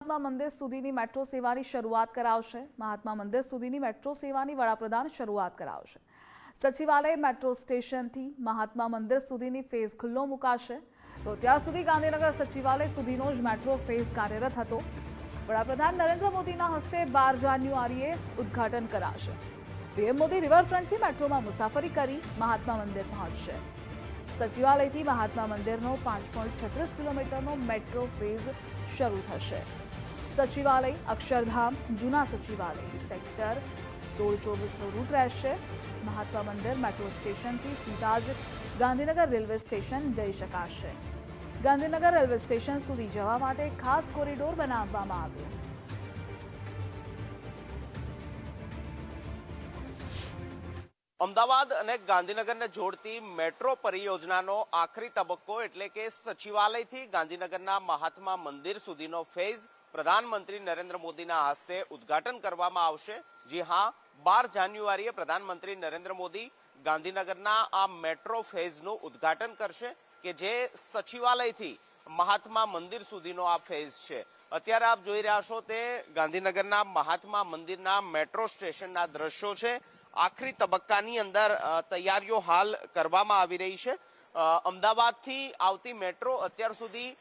મહાત્મા મંદિર સુધીની મેટ્રો સેવાની શરૂઆત કરાવશે। મહાત્મા મંદિર સુધીની મેટ્રો સેવાની વડાપ્રધાન શરૂઆત કરાવશે। સચિવાલય મેટ્રો સ્ટેશનથી મહાત્મા મંદિર સુધીની ફેઝ ખુલ્લો મુકાશે। તો ત્યાં સુધી ગાંધીનગર સચિવાલય સુધીનો જ મેટ્રો ફેઝ કાર્યરત હતો। વડાપ્રધાન નરેન્દ્ર મોદીના હસ્તે 12 જાન્યુઆરીએ ઉદ્ઘાટન કરાશે। પીએમ મોદી રિવરફ્રન્ટથી મેટ્રોમાં મુસાફરી કરી મહાત્મા મંદિર પહોંચશે। સચિવાલયથી મહાત્મા મંદિરનો 5.36 કિલોમીટરનો મેટ્રો ફેઝ શરૂ થશે। સચિવાલય અક્ષરધામ જૂના સચિવાલય સેક્ટર 16-24નો રૂટ રહેશે। મહાત્મા મંદિર મેટ્રો સ્ટેશનથી સીધા જ ગાંધીનગર રેલવે સ્ટેશન જઈ શકાશે। ગાંધીનગર રેલવે સ્ટેશન સુધી જવા માટે ખાસ કોરિડોર બનાવવામાં આવ્યો। અમદાવાદ અને ગાંધીનગરને જોડતી મેટ્રો પરિયોજનાનો આખરી તબક્કો એટલે કે સચિવાલયથી ગાંધીનગરના મહાત્મા મંદિર સુધીનો ફેઝ પ્રધાનમંત્રી નરેન્દ્ર મોદીના હસ્તે ઉદ્ઘાટન કરવામાં આવશે। જી હા, 12 જાન્યુઆરીએ પ્રધાનમંત્રી નરેન્દ્ર મોદી ગાંધીનગરના આ મેટ્રો ફેઝનું ઉદ્ઘાટન કરશે કે જે સચિવાલયથી મહાત્મા મંદિર સુધીનો આ ફેઝ છે। અત્યારે આપ જોઈ રહ્યા છો તે ગાંધીનગરના મહાત્મા મંદિરના મેટ્રો સ્ટેશનના દ્રશ્યો છે। આખરી તબક્કાની અંદર તૈયારીઓ હાલ કરવામાં આવી રહી છે। અમદાવાદથી આવતી મેટ્રો અત્યાર સુધી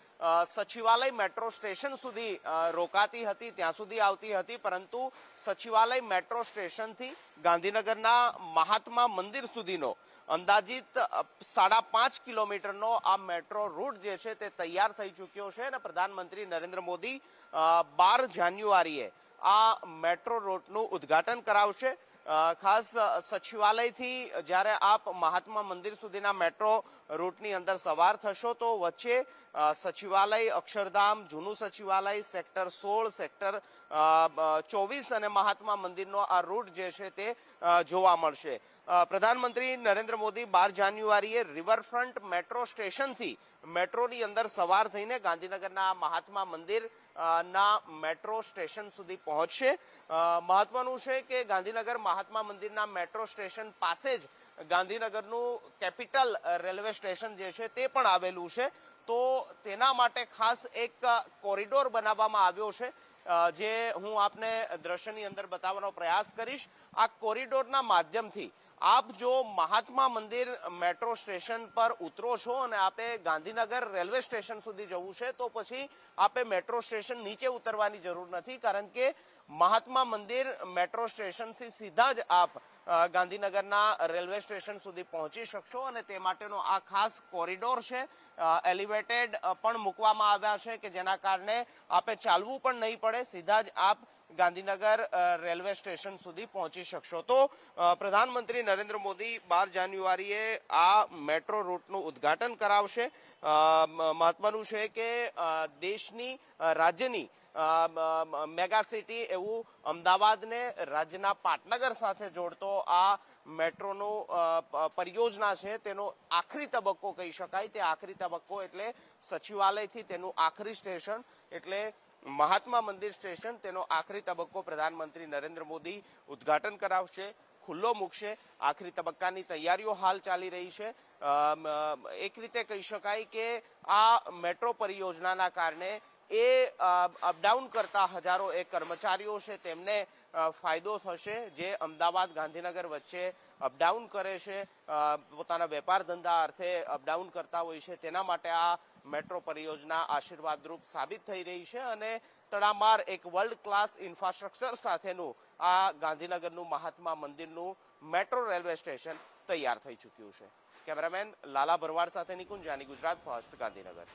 સચિવાલય મેટ્રો સ્ટેશન સુધી રોકાતી હતી, ત્યાં સુધી આવતી હતી, પરંતુ સચિવાલય મેટ્રો સ્ટેશનથી ગાંધીનગરના મહાત્મા મંદિર સુધીનો અંદાજિત 5.5 કિલોમીટરનો આ મેટ્રો રૂટ જે છે તે તૈયાર થઈ ચૂક્યો છે અને પ્રધાનમંત્રી નરેન્દ્ર મોદી 12 જાન્યુઆરીએ આ મેટ્રો રૂટનું ઉદ્ઘાટન કરાવશે। ખાસ સચિવાલયથી જ્યારે આપ મહાત્મા મંદિર સુધીના મેટ્રો રૂટની અંદર સવાર થશો તો વચ્ચે સચિવાલય અક્ષરધામ જૂનું સચિવાલય સેક્ટર 16 સેક્ટર 24 અને મહાત્મા મંદિરનો આ રૂટ જે છે તે જોવા મળશે। પ્રધાનમંત્રી નરેન્દ્ર મોદી 12 જાન્યુઆરીએ રિવરફ્રન્ટ મેટ્રો સ્ટેશનથી મેટ્રોની અંદર સવાર થઈને ગાંધીનગરના મહાત્મા મંદિર ના મેટ્રો સ્ટેશન સુધી પહોંચશે। મહત્વનું છે કે ગાંધીનગર મહાત્મા મંદિરના મેટ્રો સ્ટેશન પાસે જ ગાંધીનગરનું કેપિટલ રેલવે સ્ટેશન જે છે તે પણ આવેલું છે। તો તેના માટે ખાસ એક કોરિડોર બનાવવામાં આવ્યો છે જે હું આપને દ્રશ્યની અંદર બતાવવાનો પ્રયાસ કરીશ। આ કોરિડોરના માધ્યમથી આપ જો મહાત્મા મંદિર મેટ્રો સ્ટેશન પર ઉતરો છો અને આપે ગાંધીનગર રેલવે સ્ટેશન સુધી જવું છે તો પછી આપે મેટ્રો સ્ટેશન નીચે ઉતરવાની જરૂર નથી, કારણ કે મહાત્મા મંદિર મેટ્રો સ્ટેશનથી સીધા જ આપ ગાંધીનગરના રેલવે સ્ટેશન સુધી પહોંચી શકશો અને તે માટેનો આ ખાસ કોરિડોર છે। એલિવેટેડ પણ મૂકવામાં આવ્યા છે કે જેના કારણે આપે ચાલવું પણ નહીં પડે, સીધા જ આપ ગાંધીનગર રેલવે સ્ટેશન સુધી પહોંચી શકશો। તો પ્રધાનમંત્રી નરેન્દ્ર મોદી 12 જાન્યુઆરીએ આ મેટ્રો રૂટનું ઉદ્ઘાટન કરાવશે। મહત્વનું છે કે દેશની રાજ્યની મેગા સિટી એવું અમદાવાદને રાજ્યના પાટનગર સાથે જોડતો આ મેટ્રોનું પરિયોજના છે તેનો આખરી તબક્કો કહી શકાય। તે આખરી તબક્કો એટલે સચિવાલયથી તેનું આખરી સ્ટેશન એટલે મહાત્મા મંદિર સ્ટેશન, તેનો આખરી તબક્કો પ્રધાનમંત્રી નરેન્દ્ર મોદી ઉદ્ઘાટન કરાવશે, ખુલ્લો મૂકશે। આખરી તબક્કાની તૈયારીઓ હાલ ચાલી રહી છે। એક રીતે કહી શકાય કે આ મેટ્રો પરિયોજનાના કારણે એ અપડાઉન કરતા હજારો એક કર્મચારીઓ છે તેમને ફાયદો થશે જે અમદાવાદ ગાંધીનગર વચ્ચે અપડાઉન કરે છે, પોતાના વેપાર ધંધા અર્થે અપડાઉન કરતા હોય છે, તેના માટે આ મેટ્રો પરિયોજના આશીર્વાદરૂપ સાબિત થઈ રહી છે અને તડામાર એક વર્લ્ડ ક્લાસ ઇન્ફ્રાસ્ટ્રક્ચર સાથેનું આ ગાંધીનગરનું મહાત્મા મંદિરનું મેટ્રો રેલવે સ્ટેશન તૈયાર થઈ ચૂક્યું છે। કેમેરામેન લાલા ભરવાડ સાથે નિકુંજ જાની, ગુજરાત ફર્સ્ટ, ગાંધીનગર।